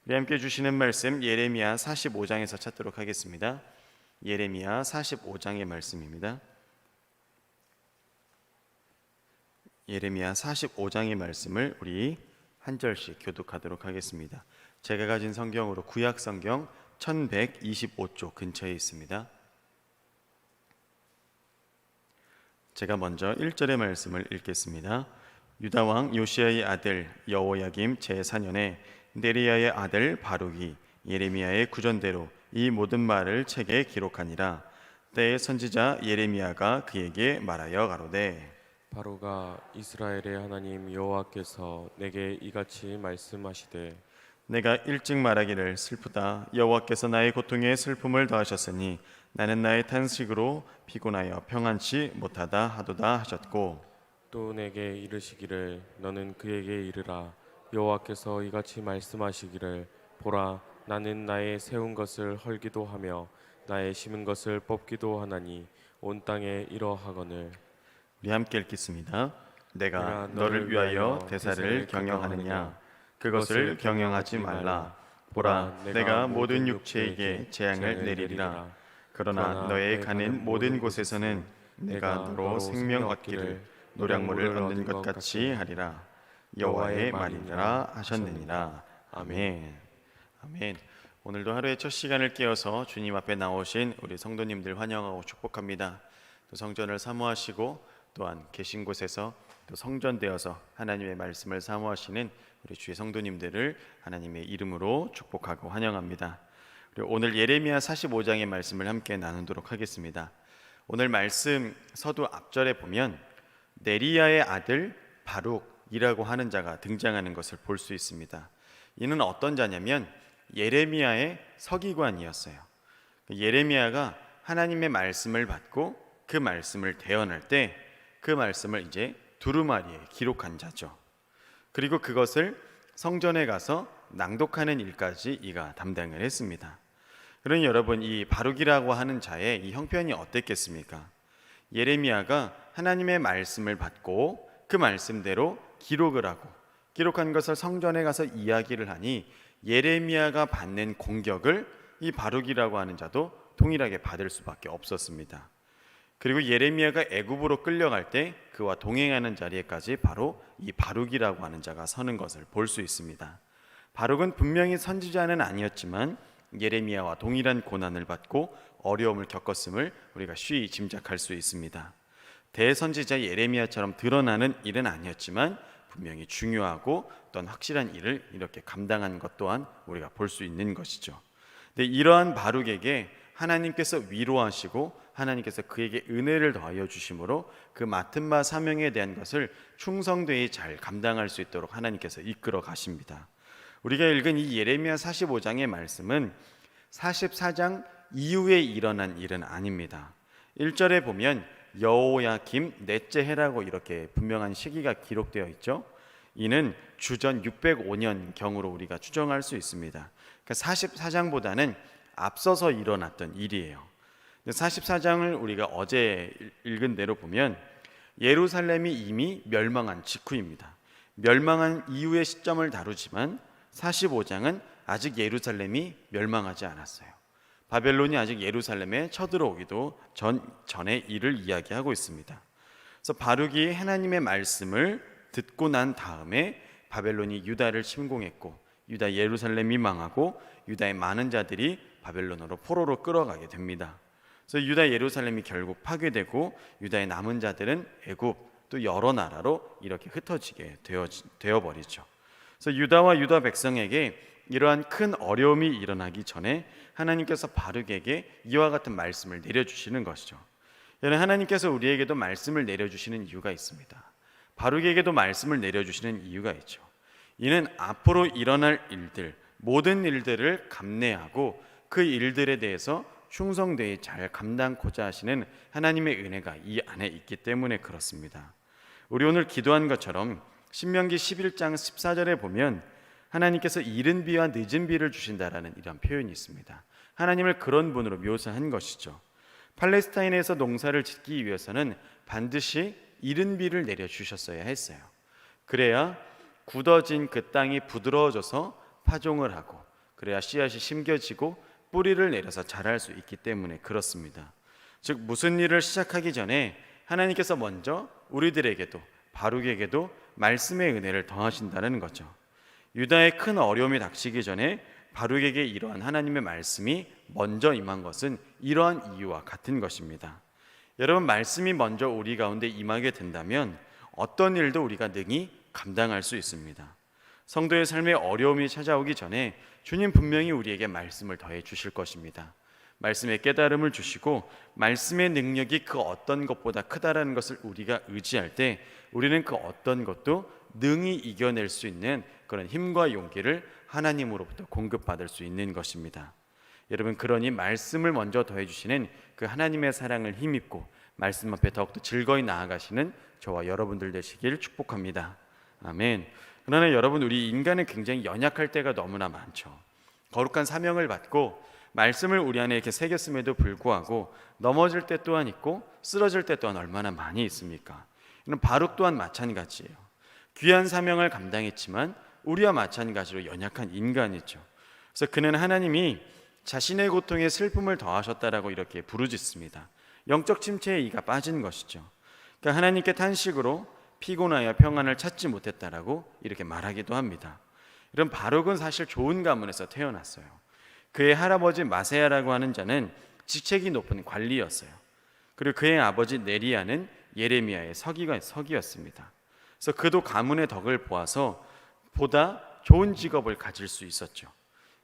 우리 함께 주시는 말씀 예레미야 45장에서 찾도록 하겠습니다. 예레미야 45장의 말씀입니다. 예레미야 45장의 말씀을 우리 한 절씩 교독하도록 하겠습니다. 제가 가진 성경으로 구약 성경 1125쪽 근처에 있습니다. 제가 먼저 1절의 말씀을 읽겠습니다. 유다 왕 요시야의 아들 여호야김 제4년에 네리야의 아들 바룩이 예레미야의 구전대로 이 모든 말을 책에 기록하니라. 때의 선지자 예레미야가 그에게 말하여 가로되 바로가 이스라엘의 하나님 여호와께서 내게 이같이 말씀하시되 내가 일찍 말하기를 슬프다 여호와께서 나의 고통에 슬픔을 더하셨으니 나는 나의 탄식으로 피곤하여 평안치 못하다 하도다 하셨고 또 내게 이르시기를 너는 그에게 이르라 여호와께서 이같이 말씀하시기를 보라 나는 나의 세운 것을 헐기도 하며 나의 심은 것을 뽑기도 하나니 온 땅에 이러하거늘. 우리 함께 읽겠습니다. 내가 너를 위하여 대사를 경영하느냐 그것을 경영하지 말라. 보라 내가 모든 육체에게 재앙을 내리리라. 그러나 너의 가는 모든 곳에서는 내가 너로 생명 얻기를 노량물을 얻는 것 같이 하리라. 여호와의 말이니라 하셨느니라. 아멘. 아멘. 오늘도 하루의 첫 시간을 깨어서 주님 앞에 나오신 우리 성도님들 환영하고 축복합니다. 또 성전을 사모하시고 또한 계신 곳에서 또 성전되어서 하나님의 말씀을 사모하시는 우리 주의 성도님들을 하나님의 이름으로 축복하고 환영합니다. 그리고 오늘 예레미야 45장의 말씀을 함께 나누도록 하겠습니다. 오늘 말씀 서두 앞절에 보면 네리야의 아들 바룩이라고 하는 자가 등장하는 것을 볼 수 있습니다. 이는 어떤 자냐면 예레미야의 서기관이었어요. 예레미야가 하나님의 말씀을 받고 그 말씀을 대언할 때 그 말씀을 이제 두루마리에 기록한 자죠. 그리고 그것을 성전에 가서 낭독하는 일까지 이가 담당을 했습니다. 그러니 여러분 이 바룩이라고 하는 자의 이 형편이 어땠겠습니까? 예레미야가 하나님의 말씀을 받고 그 말씀대로 기록을 하고 기록한 것을 성전에 가서 이야기를 하니 예레미야가 받는 공격을 이 바룩이라고 하는 자도 동일하게 받을 수밖에 없었습니다. 그리고 예레미야가 애굽으로 끌려갈 때 그와 동행하는 자리에까지 바로 이 바룩이라고 하는 자가 서는 것을 볼 수 있습니다. 바룩은 분명히 선지자는 아니었지만 예레미야와 동일한 고난을 받고 어려움을 겪었음을 우리가 쉬이 짐작할 수 있습니다. 대선지자 예레미야처럼 드러나는 일은 아니었지만 분명히 중요하고 또한 확실한 일을 이렇게 감당한 것 또한 우리가 볼 수 있는 것이죠. 근데 이러한 바룩에게 하나님께서 위로하시고 하나님께서 그에게 은혜를 더하여 주심으로 그 맡은 바 사명에 대한 것을 충성되이 잘 감당할 수 있도록 하나님께서 이끌어 가십니다. 우리가 읽은 이 예레미야 45장의 말씀은 44장 이후에 일어난 일은 아닙니다. 1절에 보면 여호야김 넷째 해라고 이렇게 분명한 시기가 기록되어 있죠. 이는 주전 605년 경으로 우리가 추정할 수 있습니다. 그러니까 44장보다는 앞서서 일어났던 일이에요. 44장을 우리가 어제 읽은 대로 보면 예루살렘이 이미 멸망한 직후입니다. 멸망한 이후의 시점을 다루지만 45장은 아직 예루살렘이 멸망하지 않았어요. 바벨론이 아직 예루살렘에 쳐들어오기도 전의 일을 이야기하고 있습니다. 그래서 바룩이 하나님의 말씀을 듣고 난 다음에 바벨론이 유다를 침공했고 유다 예루살렘이 망하고 유다의 많은 자들이 바벨론으로 포로로 끌어가게 됩니다. 그래서 유다 예루살렘이 결국 파괴되고 유다의 남은 자들은 애굽 또 여러 나라로 이렇게 흩어지게 되어버리죠. 그래서 유다와 유다 백성에게 이러한 큰 어려움이 일어나기 전에 하나님께서 바룩에게 이와 같은 말씀을 내려주시는 것이죠. 여러분 하나님께서 우리에게도 말씀을 내려주시는 이유가 있습니다. 바룩에게도 말씀을 내려주시는 이유가 있죠. 이는 앞으로 일어날 일들 모든 일들을 감내하고 그 일들에 대해서 충성되이 잘 감당코자 하시는 하나님의 은혜가 이 안에 있기 때문에 그렇습니다. 우리 오늘 기도한 것처럼 신명기 11장 14절에 보면 하나님께서 이른 비와 늦은 비를 주신다라는 이런 표현이 있습니다. 하나님을 그런 분으로 묘사한 것이죠. 팔레스타인에서 농사를 짓기 위해서는 반드시 이른 비를 내려주셨어야 했어요. 그래야 굳어진 그 땅이 부드러워져서 파종을 하고 그래야 씨앗이 심겨지고 뿌리를 내려서 자랄 수 있기 때문에 그렇습니다. 즉 무슨 일을 시작하기 전에 하나님께서 먼저 우리들에게도 바룩에게도 말씀의 은혜를 더하신다는 거죠. 유다의 큰 어려움이 닥치기 전에 바룩에게 이러한 하나님의 말씀이 먼저 임한 것은 이러한 이유와 같은 것입니다. 여러분, 말씀이 먼저 우리 가운데 임하게 된다면 어떤 일도 우리가 능히 감당할 수 있습니다. 성도의 삶에 어려움이 찾아오기 전에 주님 분명히 우리에게 말씀을 더해 주실 것입니다. 말씀의 깨달음을 주시고 말씀의 능력이 그 어떤 것보다 크다라는 것을 우리가 의지할 때 우리는 그 어떤 것도 능히 이겨낼 수 있는 그런 힘과 용기를 하나님으로부터 공급받을 수 있는 것입니다. 여러분, 그러니 말씀을 먼저 더해 주시는 그 하나님의 사랑을 힘입고 말씀 앞에 더욱더 즐거이 나아가시는 저와 여러분들 되시길 축복합니다. 아멘. 그러나 여러분, 우리 인간은 굉장히 연약할 때가 너무나 많죠. 거룩한 사명을 받고 말씀을 우리 안에 이렇게 새겼음에도 불구하고 넘어질 때 또한 있고 쓰러질 때 또한 얼마나 많이 있습니까? 이는 바룩 또한 마찬가지예요. 귀한 사명을 감당했지만 우리와 마찬가지로 연약한 인간이죠. 그래서 그는 하나님이 자신의 고통에 슬픔을 더하셨다라고 이렇게 부르짖습니다. 영적 침체에 이가 빠진 것이죠. 그러니까 하나님께 탄식으로 피곤하여 평안을 찾지 못했다라고 이렇게 말하기도 합니다. 이런 바룩은 사실 좋은 가문에서 태어났어요. 그의 할아버지 마세야라고 하는 자는 직책이 높은 관리였어요. 그리고 그의 아버지 네리야는 예레미야의 서기였습니다. 그래서 그도 가문의 덕을 보아서 보다 좋은 직업을 가질 수 있었죠.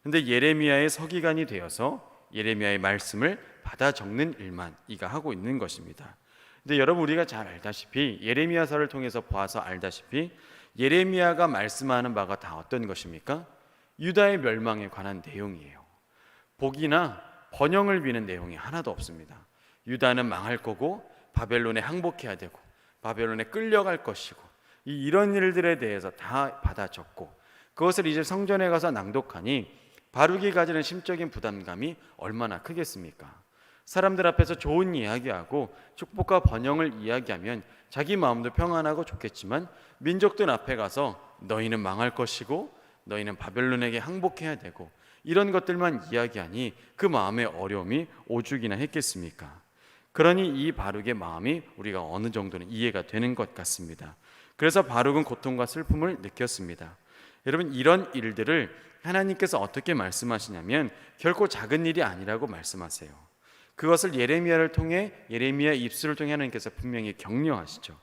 그런데 예레미야의 서기관이 되어서 예레미야의 말씀을 받아 적는 일만 이가 하고 있는 것입니다. 근데 여러분, 우리가 잘 알다시피 예레미야서를 통해서 보아서 알다시피 예레미야가 말씀하는 바가 다 어떤 것입니까? 유다의 멸망에 관한 내용이에요. 복이나 번영을 비는 내용이 하나도 없습니다. 유다는 망할 거고 바벨론에 항복해야 되고 바벨론에 끌려갈 것이고 이런 일들에 대해서 다 받아 적고 그것을 이제 성전에 가서 낭독하니 바룩이 가지는 심적인 부담감이 얼마나 크겠습니까? 사람들 앞에서 좋은 이야기하고 축복과 번영을 이야기하면 자기 마음도 평안하고 좋겠지만 민족들 앞에 가서 너희는 망할 것이고 너희는 바벨론에게 항복해야 되고 이런 것들만 이야기하니 그 마음의 어려움이 오죽이나 했겠습니까? 그러니 이 바룩의 마음이 우리가 어느 정도는 이해가 되는 것 같습니다. 그래서 바룩은 고통과 슬픔을 느꼈습니다. 여러분, 이런 일들을 하나님께서 어떻게 말씀하시냐면 결코 작은 일이 아니라고 말씀하세요. 그것을 예레미야를 통해 예레미야 입술을 통해 하나님께서 분명히 격려하시죠.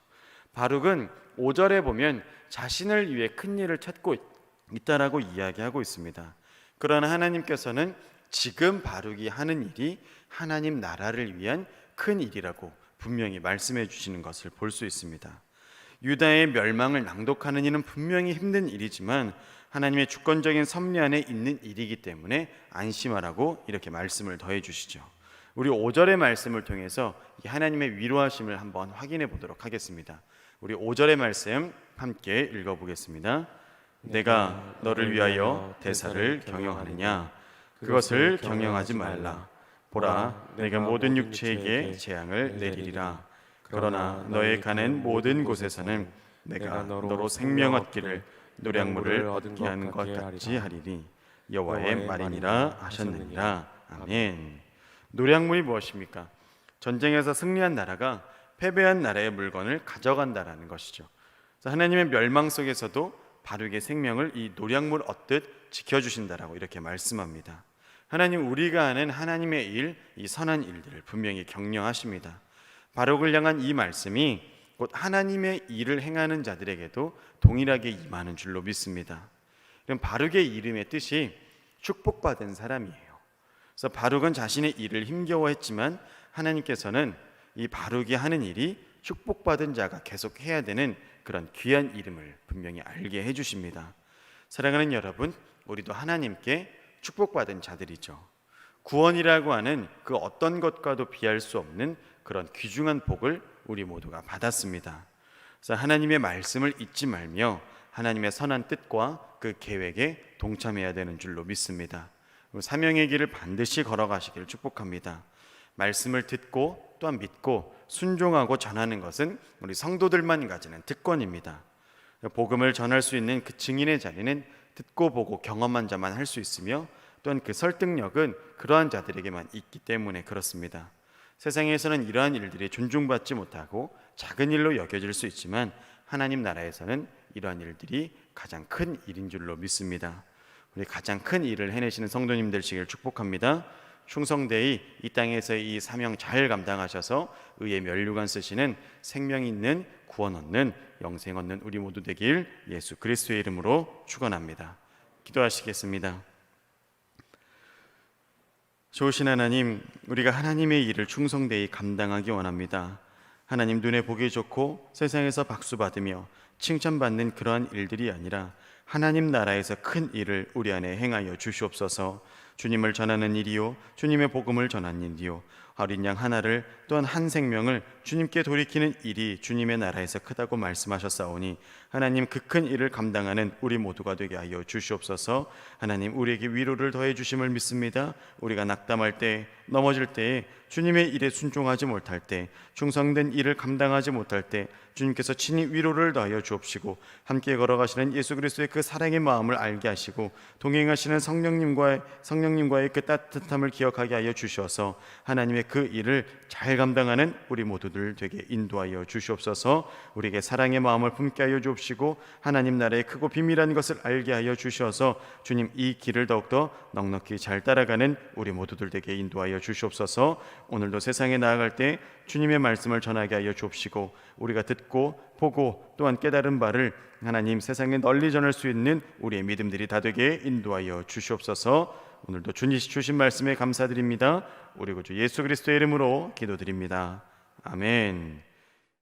바룩은 5절에 보면 자신을 위해 큰 일을 찾고 있다라고 이야기하고 있습니다. 그러나 하나님께서는 지금 바룩이 하는 일이 하나님 나라를 위한 큰 일이라고 분명히 말씀해 주시는 것을 볼 수 있습니다. 유다의 멸망을 낭독하는 일은 분명히 힘든 일이지만 하나님의 주권적인 섭리 안에 있는 일이기 때문에 안심하라고 이렇게 말씀을 더해 주시죠. 우리 5절의 말씀을 통해서 이 하나님의 위로하심을 한번 확인해 보도록 하겠습니다. 우리 5절의 말씀 함께 읽어보겠습니다. 내가 너를 위하여 대사를 경영하느냐? 그것을 경영하지 말라. 보라, 내가 모든 육체에게 재앙을 내리리라. 그러나 너의 가는 모든 곳에서는 내가 너로 생명 얻기를 노량물을 얻게 하는 것 같이 하리니 여호와의 말이니라 하셨느니라. 아멘. 노량물이 무엇입니까? 전쟁에서 승리한 나라가 패배한 나라의 물건을 가져간다라는 것이죠. 그래서 하나님의 멸망 속에서도 바룩의 생명을 이 노량물 얻듯 지켜주신다라고 이렇게 말씀합니다. 하나님, 우리가 하는 하나님의 일, 이 선한 일들을 분명히 격려하십니다. 바룩을 향한 이 말씀이 곧 하나님의 일을 행하는 자들에게도 동일하게 임하는 줄로 믿습니다. 그럼 바룩의 이름의 뜻이 축복받은 사람이에요. 그래서 바룩은 자신의 일을 힘겨워했지만 하나님께서는 이 바룩이 하는 일이 축복받은 자가 계속 해야 되는 그런 귀한 이름을 분명히 알게 해주십니다. 사랑하는 여러분, 우리도 하나님께 축복받은 자들이죠. 구원이라고 하는 그 어떤 것과도 비할 수 없는 그런 귀중한 복을 우리 모두가 받았습니다. 그래서 하나님의 말씀을 잊지 말며 하나님의 선한 뜻과 그 계획에 동참해야 되는 줄로 믿습니다. 사명의 길을 반드시 걸어가시기를 축복합니다. 말씀을 듣고 또한 믿고 순종하고 전하는 것은 우리 성도들만 가지는 특권입니다. 복음을 전할 수 있는 그 증인의 자리는 듣고 보고 경험한 자만 할 수 있으며 또한 그 설득력은 그러한 자들에게만 있기 때문에 그렇습니다. 세상에서는 이러한 일들이 존중받지 못하고 작은 일로 여겨질 수 있지만 하나님 나라에서는 이러한 일들이 가장 큰 일인 줄로 믿습니다. 우리 가장 큰 일을 해내시는 성도님 되시길 축복합니다. 충성되이 이 땅에서의 이 사명 잘 감당하셔서 의의 면류관 쓰시는 생명 있는 구원 얻는 영생 얻는 우리 모두 되길 예수 그리스도의 이름으로 축원합니다. 기도하시겠습니다. 좋으신 하나님, 우리가 하나님의 일을 충성되이 감당하기 원합니다. 하나님 눈에 보기 좋고 세상에서 박수 받으며 칭찬받는 그러한 일들이 아니라 하나님 나라에서 큰 일을 우리 안에 행하여 주시옵소서. 주님을 전하는 일이요, 주님의 복음을 전하는 일이요, 어린 양 하나를 또한 한 생명을 주님께 돌이키는 일이 주님의 나라에서 크다고 말씀하셨사오니 하나님 그 큰 일을 감당하는 우리 모두가 되게 하여 주시옵소서. 하나님 우리에게 위로를 더해 주심을 믿습니다. 우리가 낙담할 때, 넘어질 때에, 주님의 일에 순종하지 못할 때, 충성된 일을 감당하지 못할 때 주님께서 친히 위로를 더하여 주옵시고 함께 걸어가시는 예수 그리스도의 그 사랑의 마음을 알게 하시고 동행하시는 성령님과의 그 따뜻함을 기억하게 하여 주셔서 하나님의 그 일을 잘 감당하는 우리 모두들 되게 인도하여 주시옵소서. 우리에게 사랑의 마음을 품게 하여 주옵시고 하나님 나라의 크고 비밀한 것을 알게 하여 주셔서 주님 이 길을 더욱더 넉넉히 잘 따라가는 우리 모두들 되게 인도하여 주시옵소서. 오늘도 세상에 나아갈 때 주님의 말씀을 전하게 하여 주옵시고 우리가 듣고 보고 또한 깨달은 바를 하나님 세상에 널리 전할 수 있는 우리의 믿음들이 다 되게 인도하여 주시옵소서. 오늘도 주님 주신 말씀에 감사드립니다. 우리 구주 예수 그리스도의 이름으로 기도드립니다. 아멘.